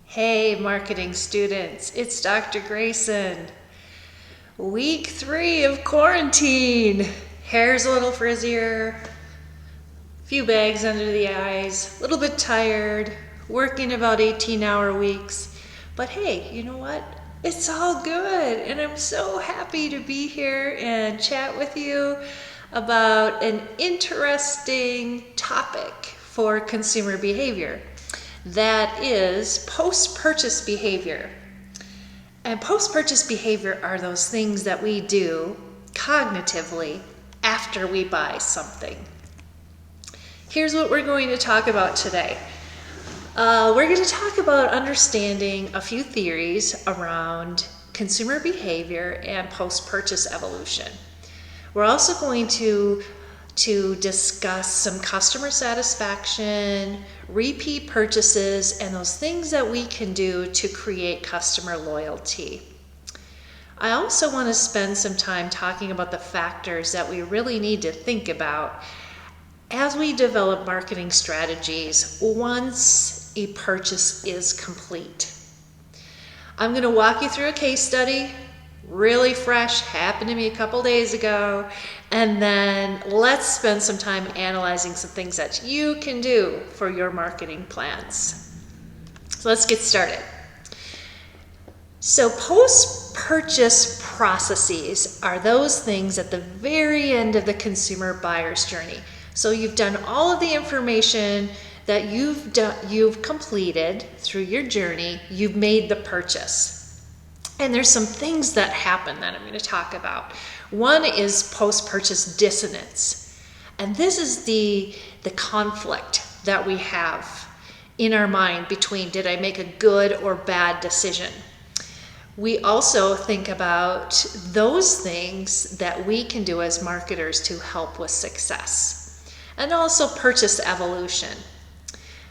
Hey marketing students, it's Dr. Grayson. Week 3 of quarantine. Hair's a little frizzier, few bags under the eyes, a little bit tired, working about 18-hour weeks. But hey, you know what? It's all good, and I'm so happy to be here and chat with you about an interesting topic for consumer behavior. That is post-purchase behavior. And post-purchase behavior are those things that we do cognitively after we buy something. Here's what we're going to talk about today. We're going to talk about understanding a few theories around consumer behavior and post-purchase evolution. We're also going to discuss some customer satisfaction, repeat purchases, and those things that we can do to create customer loyalty. I also want to spend some time talking about the factors that we really need to think about as we develop marketing strategies once a purchase is complete. I'm going to walk you through a case study, really fresh, happened to me a couple days ago, and then let's spend some time analyzing some things that you can do for your marketing plans. So let's get started. So post-purchase processes are those things at the very end of the consumer buyer's journey. So you've done all of the information that you've completed through your journey, you've made the purchase. And there's some things that happen that I'm going to talk about. One is post-purchase dissonance. And this is the conflict that we have in our mind between did I make a good or bad decision. We also think about those things that we can do as marketers to help with success. And also purchase evolution.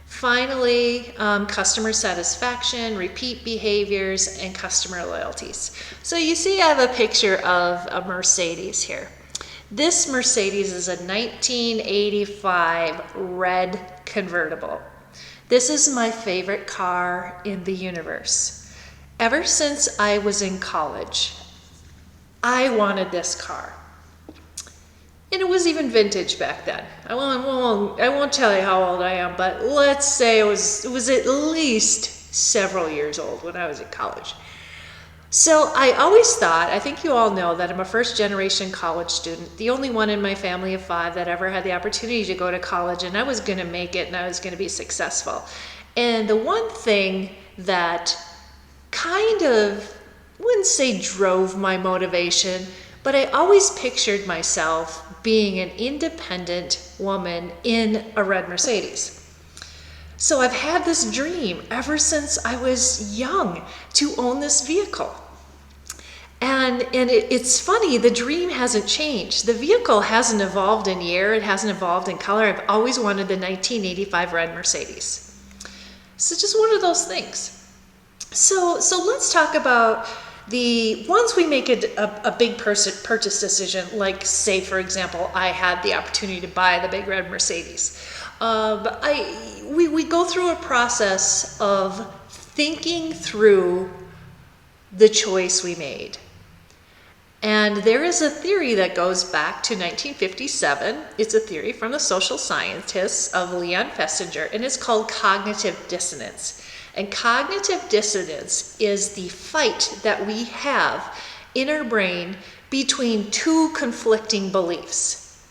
Finally, customer satisfaction, repeat behaviors, and customer loyalties. So you see I have a picture of a Mercedes here. This Mercedes is a 1985 red convertible. This is my favorite car in the universe. Ever since I was in college, I wanted this car. And it was even vintage back then. I won't tell you how old I am, but let's say it was at least several years old when I was in college. So I always thought, I think you all know that I'm a first generation college student, the only one in my family of 5 that ever had the opportunity to go to college, and I was going to make it and I was going to be successful. And the one thing that kind of, I wouldn't say drove my motivation, but I always pictured myself being an independent woman in a red Mercedes. So I've had this dream ever since I was young to own this vehicle. And it's funny, the dream hasn't changed. The vehicle hasn't evolved in year, it hasn't evolved in color. I've always wanted the 1985 red Mercedes. So just one of those things. So let's talk about once we make a big purchase decision, like say for example, I had the opportunity to buy the big red Mercedes. We go through a process of thinking through the choice we made. And there is a theory that goes back to 1957. It's a theory from the social scientists of Leon Festinger, and it's called cognitive dissonance. And cognitive dissonance is the fight that we have in our brain between two conflicting beliefs.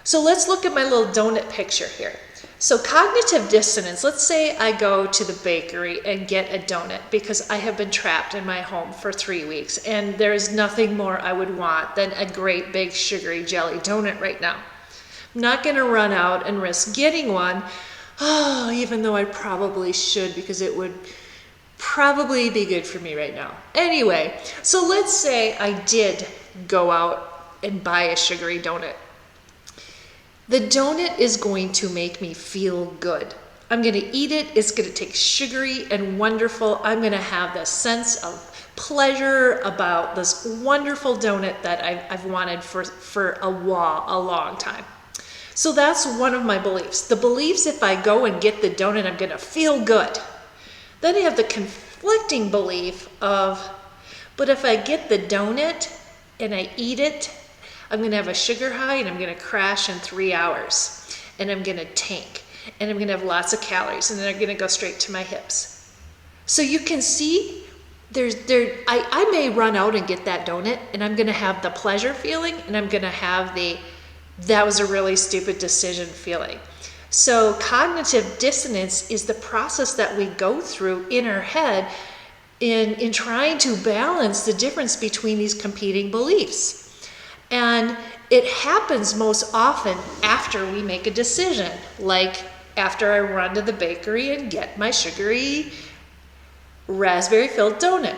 So let's look at my little donut picture here. So cognitive dissonance, let's say I go to the bakery and get a donut because I have been trapped in my home for 3 weeks and there is nothing more I would want than a great big sugary jelly donut right now. I'm not going to run out and risk getting one. Oh, even though I probably should because it would probably be good for me right now. Anyway, so let's say I did go out and buy a sugary donut. The donut is going to make me feel good. I'm going to eat it. It's going to taste sugary and wonderful. I'm going to have this sense of pleasure about this wonderful donut that I've wanted for a long time. So that's one of my beliefs. The beliefs, if I go and get the donut, I'm going to feel good. Then I have the conflicting belief of, but if I get the donut and I eat it, I'm gonna have a sugar high and I'm gonna crash in 3 hours and I'm gonna tank and I'm gonna have lots of calories and then I'm gonna go straight to my hips. So you can see I may run out and get that donut and I'm gonna have the pleasure feeling and I'm gonna have that was a really stupid decision feeling. So cognitive dissonance is the process that we go through in our head in trying to balance the difference between these competing beliefs. And it happens most often after we make a decision, like after I run to the bakery and get my sugary raspberry-filled donut.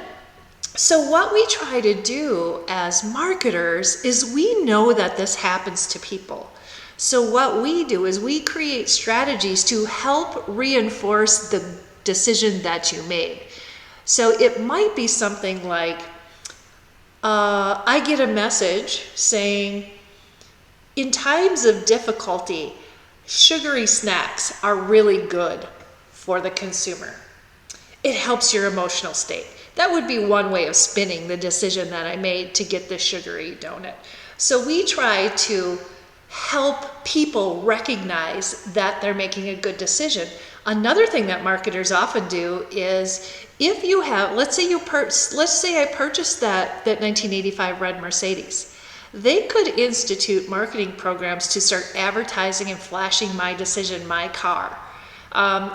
So what we try to do as marketers is we know that this happens to people. So what we do is we create strategies to help reinforce the decision that you made. So it might be something like, I get a message saying, in times of difficulty, sugary snacks are really good for the consumer. It helps your emotional state. That would be one way of spinning the decision that I made to get the sugary donut. So we try to help people recognize that they're making a good decision. Another thing that marketers often do is, if you have, let's say I purchased that 1985 red Mercedes. They could institute marketing programs to start advertising and flashing my decision, my car,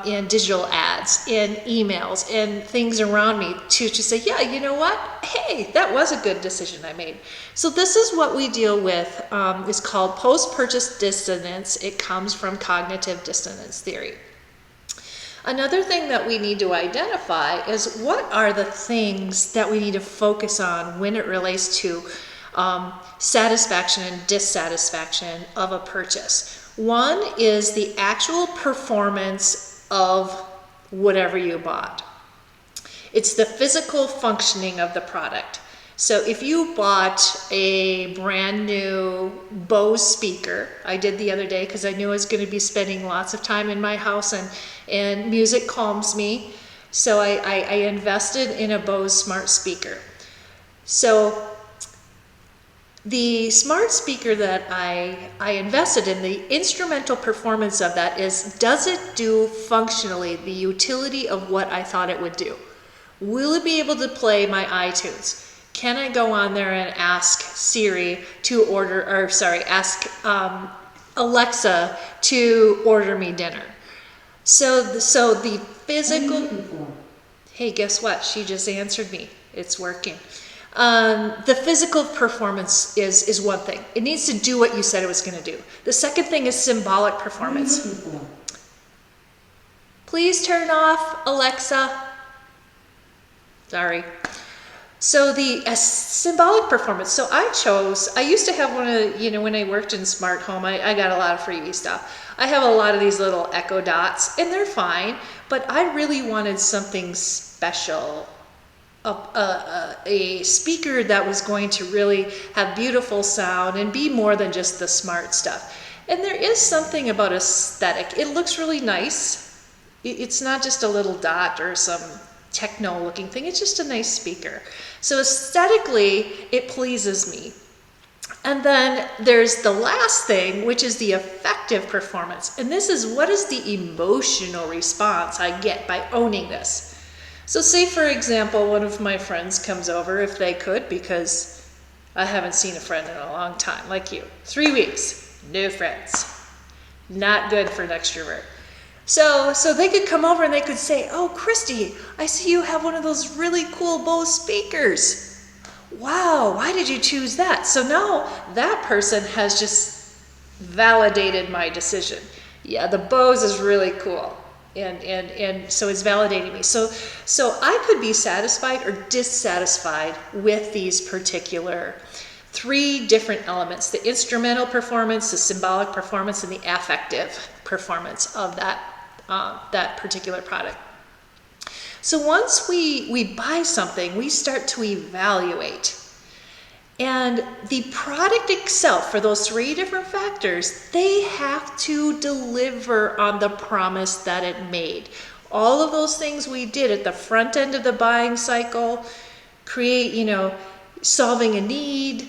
in digital ads, in emails, and things around me to say, yeah, you know what? Hey, that was a good decision I made. So this is what we deal with. It's called post-purchase dissonance. It comes from cognitive dissonance theory. Another thing that we need to identify is, what are the things that we need to focus on when it relates to satisfaction and dissatisfaction of a purchase. One is the actual performance of whatever you bought. It's the physical functioning of the product. So if you bought a brand new Bose speaker, I did the other day because I knew I was going to be spending lots of time in my house and music calms me. So I invested in a Bose smart speaker. So the smart speaker that I invested in, the instrumental performance of that is, does it do functionally the utility of what I thought it would do? Will it be able to play my iTunes? Can I go on there and ask Siri to ask Alexa to order me dinner? So the physical, hey, guess what? She just answered me. It's working. The physical performance is one thing. It needs to do what you said it was going to do. The second thing is symbolic performance. Please turn off Alexa. Sorry. So the symbolic performance. So I used to have one of, when I worked in smart home, I got a lot of freebie stuff. I have a lot of these little Echo Dots, and they're fine, but I really wanted something special. A speaker that was going to really have beautiful sound and be more than just the smart stuff. And there is something about aesthetic. It looks really nice. It's not just a little dot or some techno looking thing. It's just a nice speaker. So aesthetically, it pleases me. And then there's the last thing, which is the affective performance. And this is, what is the emotional response I get by owning this? So say, for example, one of my friends comes over, if they could, because I haven't seen a friend in a long time, like you. 3 weeks, no friends. Not good for an extrovert. So they could come over and they could say, oh, Kristy, I see you have one of those really cool Bose speakers. Wow, why did you choose that? So now that person has just validated my decision. Yeah, the Bose is really cool. And so it's validating me. So I could be satisfied or dissatisfied with these particular 3 different elements: the instrumental performance, the symbolic performance, and the affective performance of that particular product. So once we buy something, we start to evaluate. And the product itself, for those 3 different factors, they have to deliver on the promise that it made. All of those things we did at the front end of the buying cycle, create, solving a need,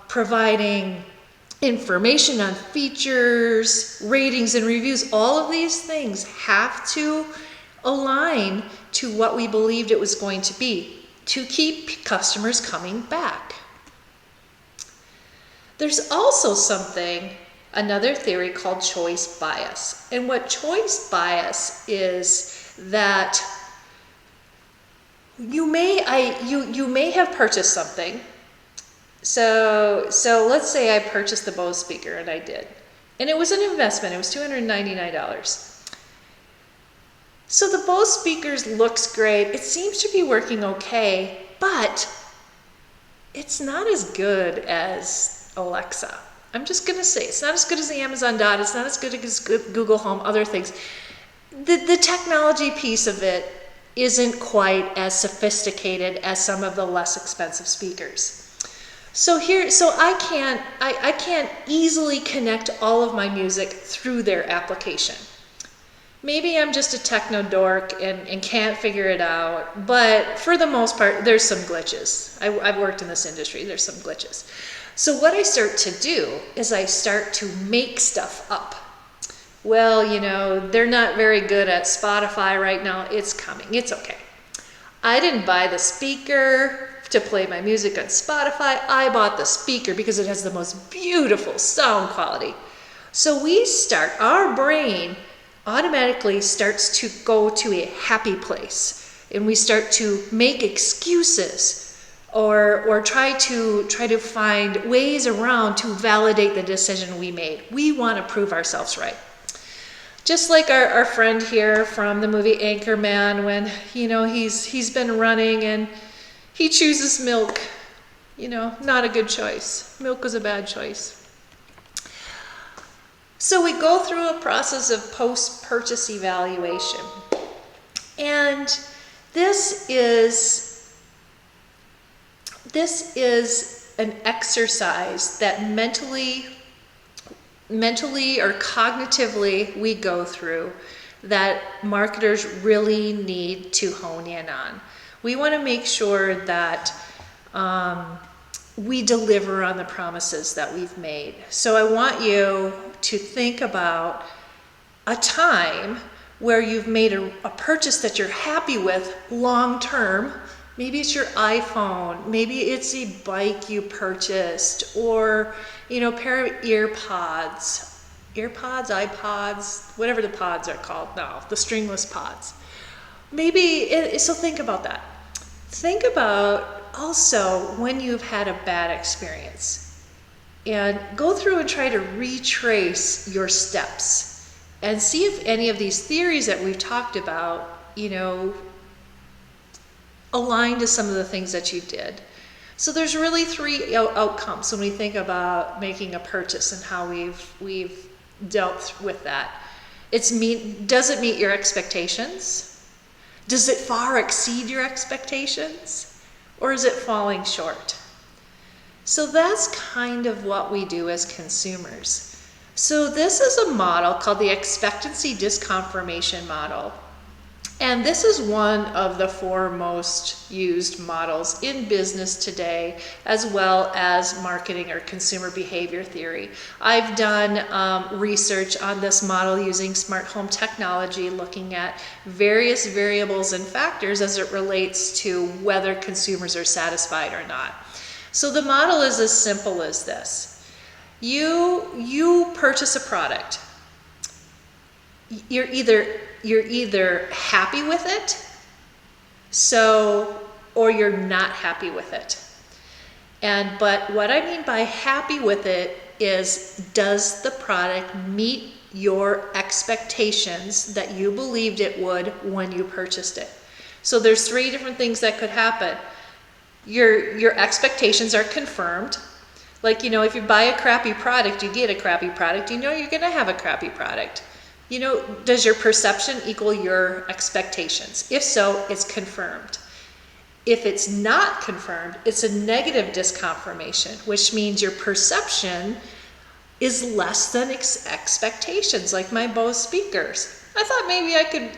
providing information on features, ratings and reviews, all of these things have to align to what we believed it was going to be to keep customers coming back. There's also another theory called choice bias. And what choice bias is that you may have purchased something. So let's say I purchased the Bose speaker, and I did. And it was an investment. It was $299. So the Bose speakers looks great. It seems to be working okay, but it's not as good as Alexa. I'm just going to say, it's not as good as the Amazon Dot. It's not as good as Google Home, other things. The technology piece of it isn't quite as sophisticated as some of the less expensive speakers. So I can't easily connect all of my music through their application. Maybe I'm just a techno dork and can't figure it out, but for the most part, there's some glitches. I've worked in this industry, there's some glitches. So what I start to do is I start to make stuff up. Well, they're not very good at Spotify right now. It's coming, it's okay. I didn't buy the speaker to play my music on Spotify. I bought the speaker because it has the most beautiful sound quality. So our brain automatically starts to go to a happy place, and we start to make excuses or try to find ways around to validate the decision we made. We want to prove ourselves right. Just like our friend here from the movie Anchorman, when he's been running and he chooses milk, not a good choice. Milk was a bad choice. So we go through a process of post-purchase evaluation. And this is an exercise that mentally or cognitively we go through that marketers really need to hone in on. We want to make sure that we deliver on the promises that we've made. So I want you to think about a time where you've made a purchase that you're happy with long term. Maybe it's your iPhone, maybe it's a bike you purchased, or a pair of iPods, whatever the pods are called now, the stringless pods. So think about that. Think about also when you've had a bad experience, and go through and try to retrace your steps and see if any of these theories that we've talked about, align to some of the things that you did. So there's really three outcomes when we think about making a purchase and how we've dealt with that. Does it meet your expectations? Does it far exceed your expectations? Or is it falling short? So that's kind of what we do as consumers. So this is a model called the expectancy disconfirmation model. And this is one of the 4 most used models in business today, as well as marketing or consumer behavior theory. I've done research on this model using smart home technology, looking at various variables and factors as it relates to whether consumers are satisfied or not. So the model is as simple as this. You purchase a product. You're either happy with it, or you're not happy with it. But what I mean by happy with it is, does the product meet your expectations that you believed it would when you purchased it? So there's 3 different things that could happen. Your expectations are confirmed. Like, if you buy a crappy product, you get a crappy product, you're gonna have a crappy product. Does your perception equal your expectations? If so, it's confirmed. If it's not confirmed, it's a negative disconfirmation, which means your perception is less than expectations, like my Bose speakers. I thought maybe I could,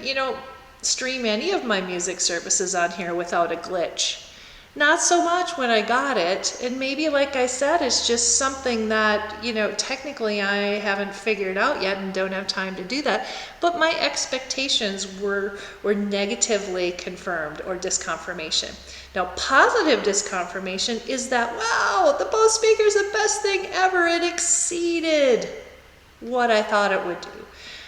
stream any of my music services on here without a glitch. Not so much when I got it, and maybe, like I said, it's just something that, technically I haven't figured out yet and don't have time to do that, but my expectations were negatively confirmed, or disconfirmation. Now, positive disconfirmation is that, wow, the Bose speaker is the best thing ever. It exceeded what I thought it would do.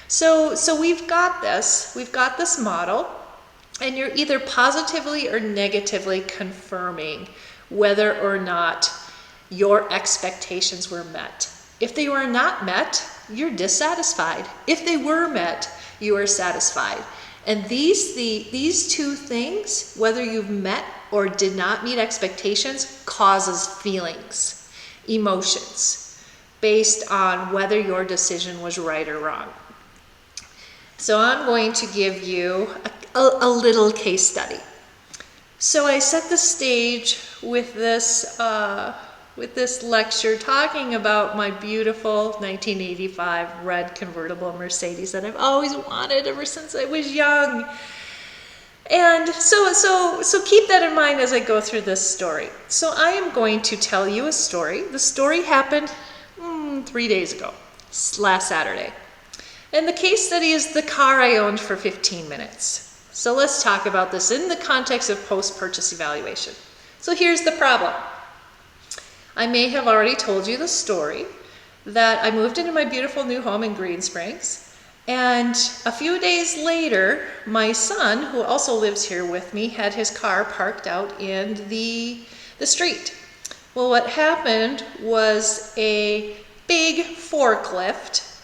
So we've got this model, and you're either positively or negatively confirming whether or not your expectations were met. If they were not met, you're dissatisfied. If they were met, you are satisfied. And these two things, whether you've met or did not meet expectations, causes feelings, emotions, based on whether your decision was right or wrong. So I'm going to give you a little case study. So I set the stage with this lecture talking about my beautiful 1985 red convertible Mercedes that I've always wanted ever since I was young. And so keep that in mind as I go through this story. So I am going to tell you a story. The story happened 3 days ago, last Saturday. And the case study is the car I owned for 15 minutes. So let's talk about this in the context of post-purchase evaluation. So here's the problem. I may have already told you the story that I moved into my beautiful new home in Green Springs, and a few days later, my son, who also lives here with me, had his car parked out in the street. Well, what happened was a big forklift,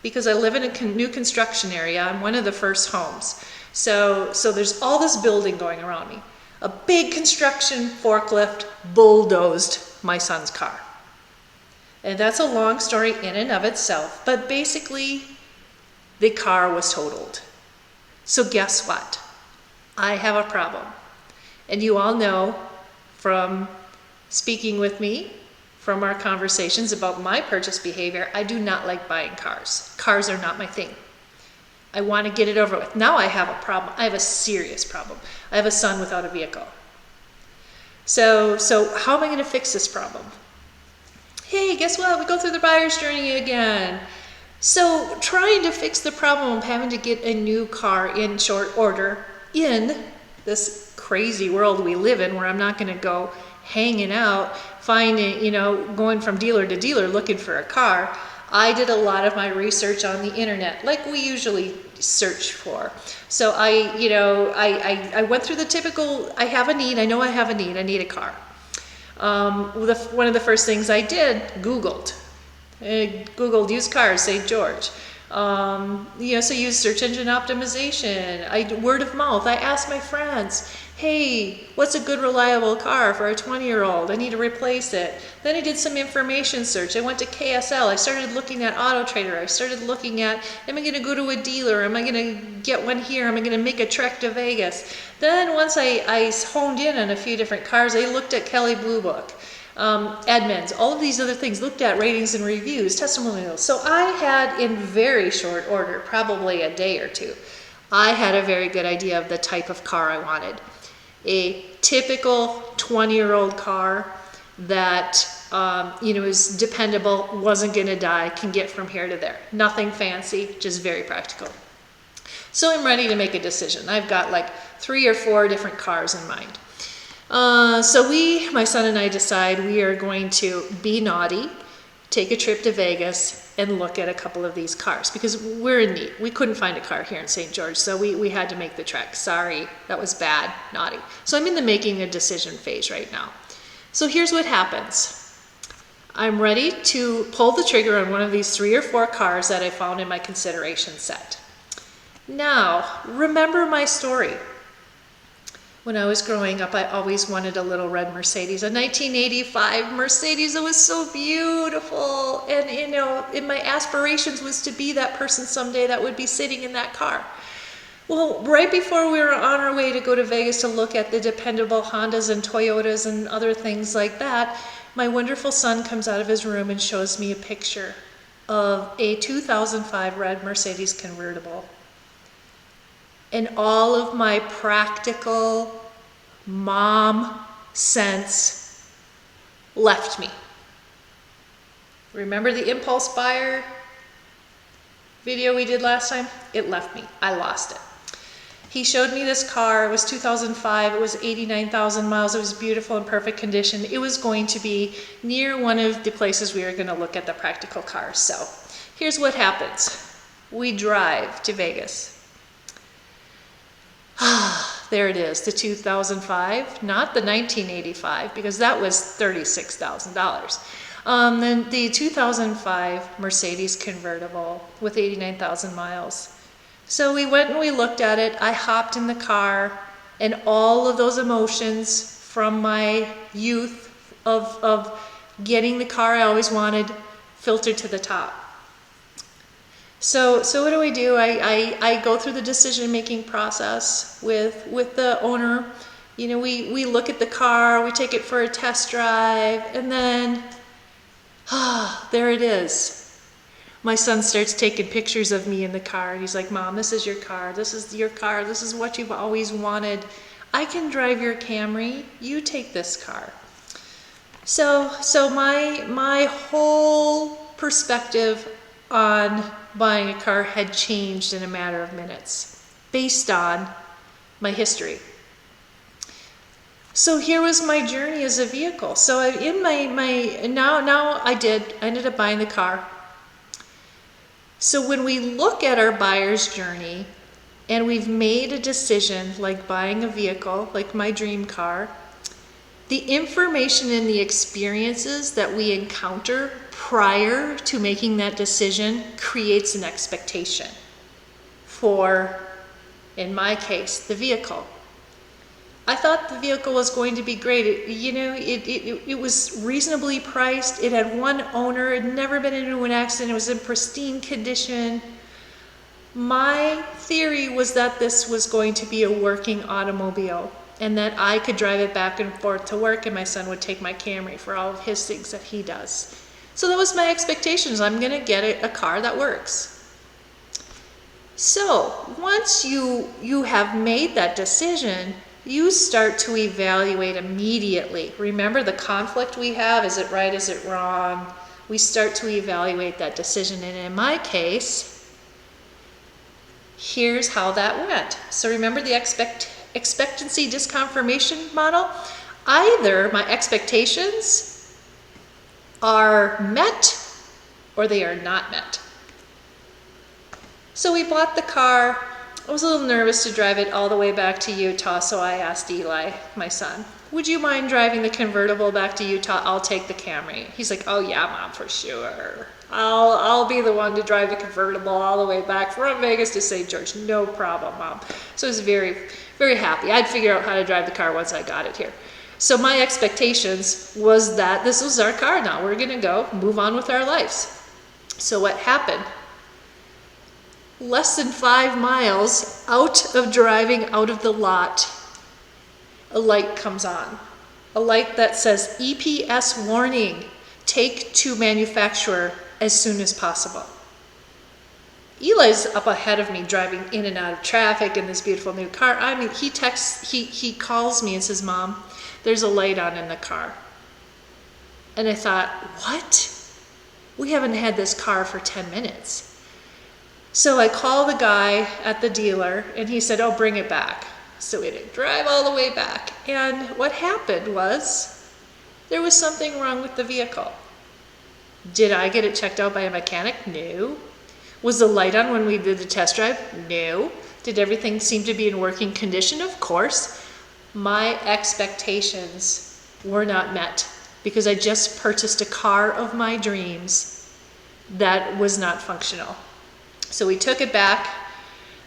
because I live in a new construction area. I'm one of the first homes. So there's all this building going around me. A big construction forklift bulldozed my son's car. And that's a long story in and of itself, but basically the car was totaled. So guess what? I have a problem. And you all know from speaking with me, from our conversations about my purchase behavior, I do not like buying cars. Cars are not my thing. I want to get it over with. Now I have a problem. I have a serious problem. I have a son without a vehicle. So how am I going to fix this problem? Hey, guess what? We go through the buyer's journey again. So trying to fix the problem of having to get a new car in short order in this crazy world we live in, where I'm not going to go hanging out, finding, going from dealer to dealer looking for a car. I did a lot of my research on the internet, like we usually search for. So I went through the typical, I have a need, I know I have a need, I need a car. One of the first things I did, Googled used cars, St. George. So use search engine optimization, word of mouth. I asked my friends, hey, what's a good reliable car for a 20-year-old? I need to replace it. Then I did some information search. I went to KSL. I started looking at Auto Trader. I started looking at, am I going to go to a dealer? Am I going to get one here? Am I going to make a trek to Vegas? Then once I honed in on a few different cars, I looked at Kelley Blue Book, Edmunds, all of these other things, looked at ratings and reviews, testimonials. So I had, in very short order, probably a day or two, I had a very good idea of the type of car I wanted. A typical 20-year-old car that is dependable, wasn't going to die, can get from here to there. Nothing fancy, just very practical. So I'm ready to make a decision. I've got like 3 or 4 different cars in mind. So my son and I decide we are going to be naughty, take a trip to Vegas, and look at a couple of these cars, because we're in need. We couldn't find a car here in St. George, so we had to make the trek. Sorry, that was bad, naughty. So I'm in the making a decision phase right now. So here's what happens. I'm ready to pull the trigger on one of these 3 or 4 cars that I found in my consideration set. Now, remember my story. When I was growing up, I always wanted a little red Mercedes, a 1985 Mercedes that was so beautiful. And my aspirations was to be that person someday that would be sitting in that car. Well, right before we were on our way to go to Vegas to look at the dependable Hondas and Toyotas and other things like that, my wonderful son comes out of his room and shows me a picture of a 2005 red Mercedes convertible. and all of my practical mom sense left me. Remember the impulse buyer video we did last time? It left me. I lost it. He showed me this car. It was 2005. It was 89,000 miles. It was beautiful and perfect condition. It was going to be near one of the places we were going to look at the practical cars. So here's what happens. We drive to Vegas. There it is, the 2005, not the 1985, because that was $36,000. Then the 2005 Mercedes convertible with 89,000 miles. So we went and we looked at it. I hopped in the car, and all of those emotions from my youth of getting the car I always wanted filtered to the top. So what do? I go through the decision-making process with the owner. You know, we look at the car, we take it for a test drive, and then, there it is. My son starts taking pictures of me in the car, and he's like, Mom, this is your car, this is your car, this is what you've always wanted. I can drive your Camry, you take this car. So my whole perspective on buying a car had changed in a matter of minutes based on my history. So here was my journey as a vehicle. So in I ended up buying the car. So when we look at our buyer's journey and we've made a decision like buying a vehicle, like my dream car, the information and the experiences that we encounter prior to making that decision creates an expectation for, in my case, the vehicle. I thought the vehicle was going to be great. It was reasonably priced. It had one owner. It had never been into an accident. It was in pristine condition. My theory was that this was going to be a working automobile and that I could drive it back and forth to work, and my son would take my Camry for all of his things that he does. So that was my expectations. I'm going to get a car that works. So once you have made that decision, you start to evaluate immediately. Remember the conflict we have, is it right, is it wrong? We start to evaluate that decision, and in my case, here's how that went. So remember the expectancy disconfirmation model? Either my expectations are met or they are not met. So we bought the car. I was a little nervous to drive it all the way back to Utah, so I asked Eli, my son, would you mind driving the convertible back to Utah? I'll take the Camry. He's like, oh yeah, Mom, for sure. I'll be the one to drive the convertible all the way back from Vegas to St. George. No problem, Mom. So I was very, very happy. I'd figure out how to drive the car once I got it here. So my expectations was that this was our car now. We're gonna go move on with our lives. So what happened? Less than 5 miles out of driving out of the lot, a light comes on. A light that says EPS warning, take to manufacturer as soon as possible. Eli's up ahead of me driving in and out of traffic in this beautiful new car. I mean, he calls me and says, Mom, there's a light on in the car. And I thought, what? We haven't had this car for 10 minutes. So I call the guy at the dealer, and he said, oh, bring it back. So we had to drive all the way back. And what happened was there was something wrong with the vehicle. Did I get it checked out by a mechanic? No. Was the light on when we did the test drive? No. Did everything seem to be in working condition? Of course. My expectations were not met because I just purchased a car of my dreams that was not functional. So we took it back.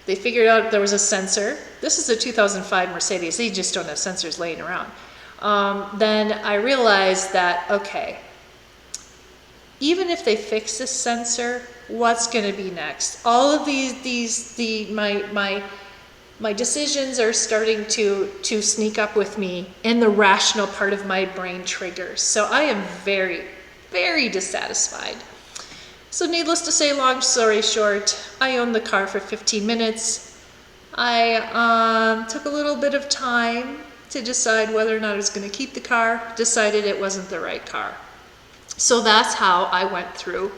They figured out there was a sensor. This is a 2005 Mercedes. They just don't have sensors laying around. Then I realized that, okay, even if they fix this sensor, what's going to be next? All of my decisions are starting to sneak up with me, and the rational part of my brain triggers. So I am very, very dissatisfied. So needless to say, long story short, I owned the car for 15 minutes. I took a little bit of time to decide whether or not I was going to keep the car, decided it wasn't the right car. So that's how I went through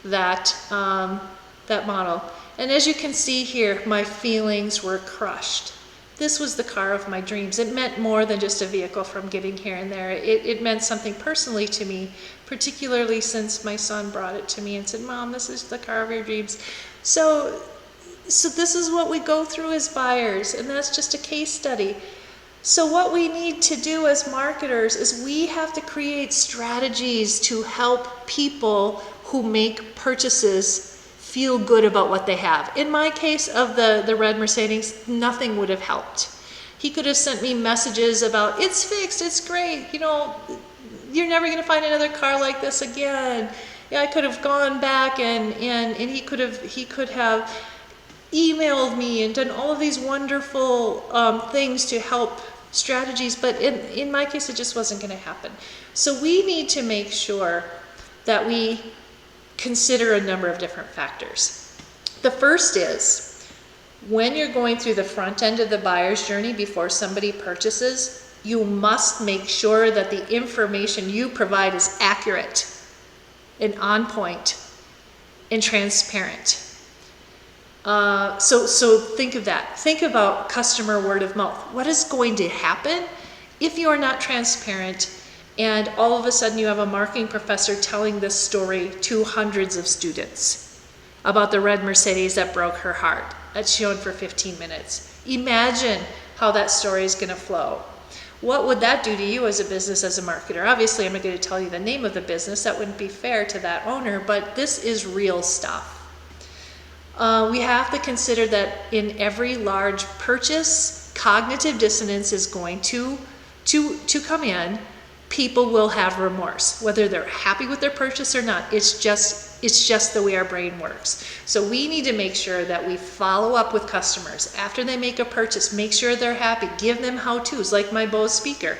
that, that model. And as you can see here, my feelings were crushed. This was the car of my dreams. It meant more than just a vehicle from getting here and there. It meant something personally to me, particularly since my son brought it to me and said, Mom, this is the car of your dreams. So this is what we go through as buyers, and that's just a case study. So what we need to do as marketers is we have to create strategies to help people who make purchases feel good about what they have. In my case of the red Mercedes, nothing would have helped. He could have sent me messages about, it's fixed, it's great, you know, you're never gonna find another car like this again. Yeah, I could have gone back and he could have emailed me and done all of these wonderful things to help strategies, but in my case, it just wasn't gonna happen. So we need to make sure that we consider a number of different factors. The first is, when you're going through the front end of the buyer's journey before somebody purchases, you must make sure that the information you provide is accurate and on point and transparent. So think of that. Think about customer word of mouth. What is going to happen if you are not transparent and all of a sudden you have a marketing professor telling this story to hundreds of students about the red Mercedes that broke her heart, that's shown for 15 minutes. Imagine how that story is going to flow. What would that do to you as a business, as a marketer? Obviously, I'm not going to tell you the name of the business. That wouldn't be fair to that owner, but this is real stuff. We have to consider that in every large purchase, cognitive dissonance is going to come in. People will have remorse, whether they're happy with their purchase or not. It's just the way our brain works. So we need to make sure that we follow up with customers after they make a purchase. Make sure they're happy. Give them how-tos, like my Bose speaker.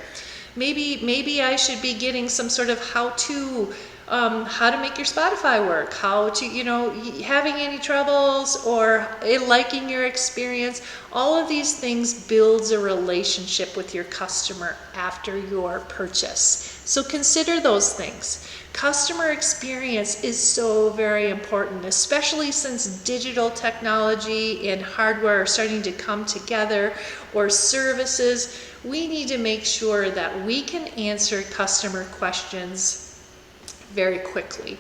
Maybe I should be getting some sort of how-to, how to make your Spotify work, how to, you know, having any troubles or liking your experience. All of these things builds a relationship with your customer after your purchase. So consider those things. Customer experience is so very important, especially since digital technology and hardware are starting to come together, or services. We need to make sure that we can answer customer questions very quickly.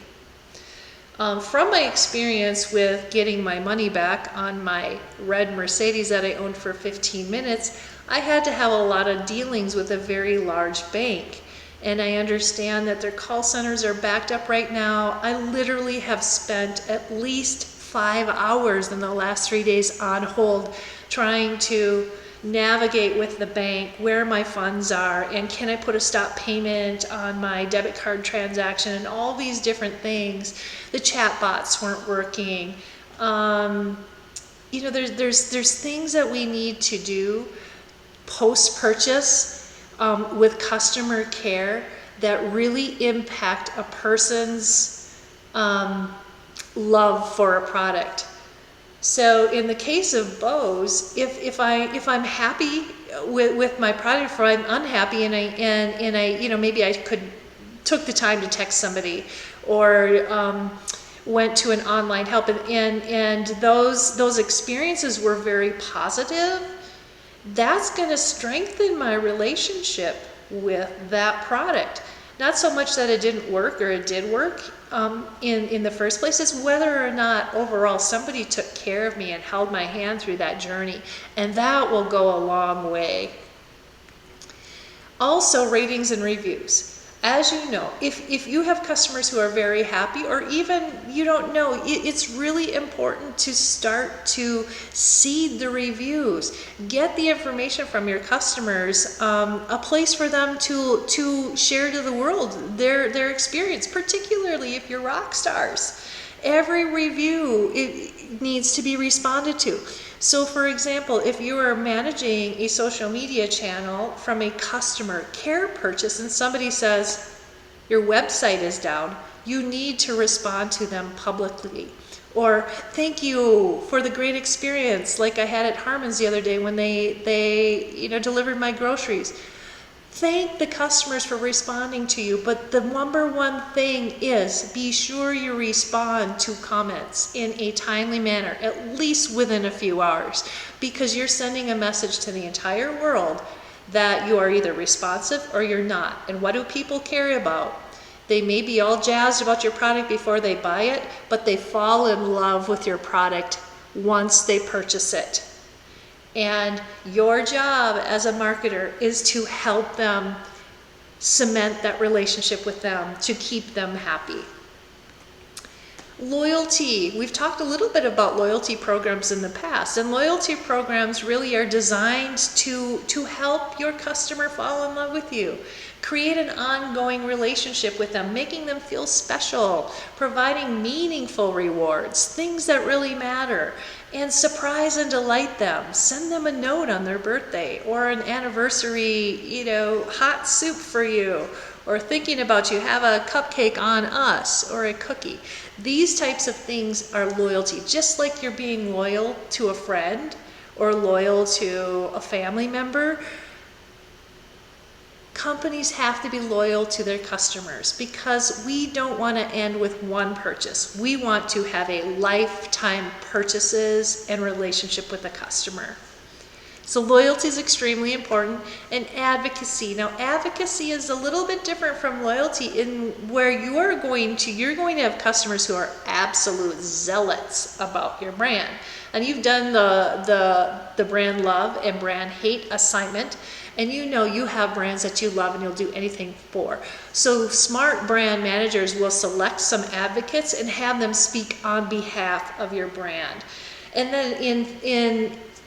From my experience with getting my money back on my red Mercedes that I owned for 15 minutes, I had to have a lot of dealings with a very large bank. And I understand that their call centers are backed up right now. I literally have spent at least 5 hours in the last 3 days on hold trying to navigate with the bank where my funds are and can I put a stop payment on my debit card transaction and all these different things. The chat bots weren't working. You know, there's things that we need to do post-purchase with customer care that really impact a person's love for a product. So in the case of Bose, if I'm happy with my product, or I'm unhappy and I you know, maybe I took the time to text somebody or went to an online help and those experiences were very positive, that's going to strengthen my relationship with that product. Not so much that it didn't work or it did work in the first place, it's whether or not overall somebody took care of me and held my hand through that journey, and that will go a long way. Also, ratings and reviews. As you know, if you have customers who are very happy, or even you don't know, it's really important to start to seed the reviews. Get the information from your customers, a place for them to share to the world their experience, particularly if you're rock stars. Every review, it needs to be responded to. So for example, if you are managing a social media channel from a customer care purchase and somebody says, your website is down, you need to respond to them publicly. Or thank you for the great experience like I had at Harmon's the other day when they delivered my groceries. Thank the customers for responding to you, but the number one thing is be sure you respond to comments in a timely manner, at least within a few hours, because you're sending a message to the entire world that you are either responsive or you're not. And what do people care about? They may be all jazzed about your product before they buy it, but they fall in love with your product once they purchase it. And your job as a marketer is to help them cement that relationship with them, to keep them happy. Loyalty. We've talked a little bit about loyalty programs in the past, and loyalty programs really are designed to help your customer fall in love with you. Create an ongoing relationship with them, making them feel special, providing meaningful rewards, things that really matter, and surprise and delight them. Send them a note on their birthday or an anniversary, hot soup for you, or thinking about you, have a cupcake on us or a cookie. These types of things are loyalty, just like you're being loyal to a friend or loyal to a family member. Companies have to be loyal to their customers because we don't want to end with one purchase. We want to have a lifetime purchases and relationship with the customer. So loyalty is extremely important. And advocacy. Now advocacy is a little bit different from loyalty in where you're going to have customers who are absolute zealots about your brand. And you've done the brand love and brand hate assignment. And you have brands that you love and you'll do anything for. So smart brand managers will select some advocates and have them speak on behalf of your brand. And then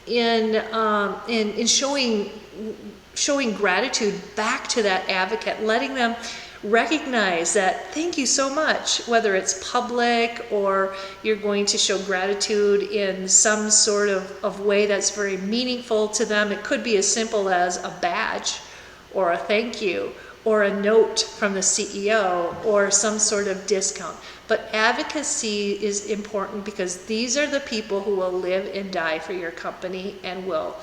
in showing gratitude back to that advocate, letting them recognize that thank you so much, whether it's public or you're going to show gratitude in some sort of way that's very meaningful to them. It could be as simple as a badge or a thank you or a note from the CEO or some sort of discount. But advocacy is important because these are the people who will live and die for your company and will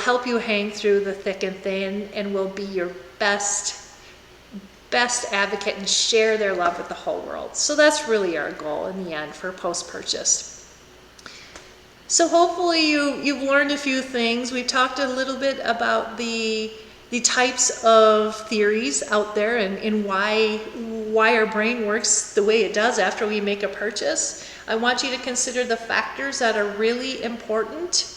help you hang through the thick and thin and will be your best advocate and share their love with the whole world. So that's really our goal in the end for post-purchase. So hopefully you've learned a few things. We've talked a little bit about the types of theories out there and why our brain works the way it does after we make a purchase. I want you to consider the factors that are really important.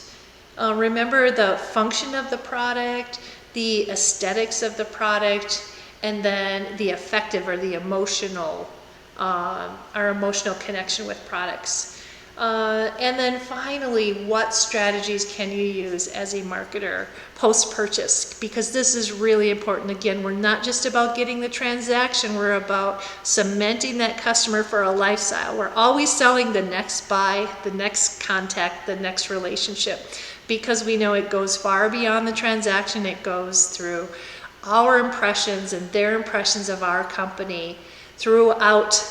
Remember the function of the product, the aesthetics of the product, and then the affective or the emotional, our emotional connection with products. And then finally, what strategies can you use as a marketer post-purchase? Because this is really important. Again, we're not just about getting the transaction, we're about cementing that customer for a lifestyle. We're always selling the next buy, the next contact, the next relationship, because we know it goes far beyond the transaction. It goes through our impressions and their impressions of our company throughout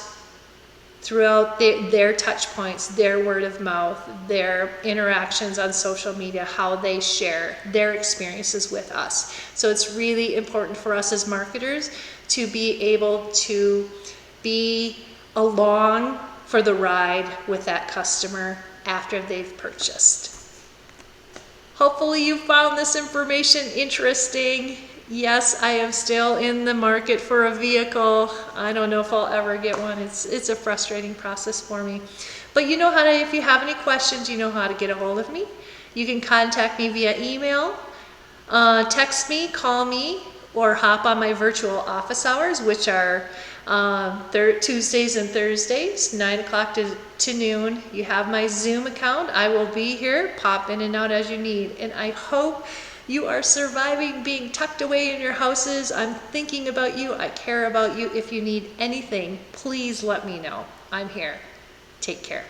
their touch points, their word of mouth, their interactions on social media, how they share their experiences with us. So it's really important for us as marketers to be able to be along for the ride with that customer after they've purchased. Hopefully you found this information interesting. Yes, I am still in the market for a vehicle. I don't know if I'll ever get one. It's a frustrating process for me. But you know how to, if you have any questions, you know how to get a hold of me. You can contact me via email, text me, call me, or hop on my virtual office hours, which are Tuesdays and Thursdays, 9 o'clock to noon. You have my Zoom account. I will be here. Pop in and out as you need. And I hope you are surviving being tucked away in your houses. I'm thinking about you. I care about you. If you need anything, please let me know. I'm here. Take care.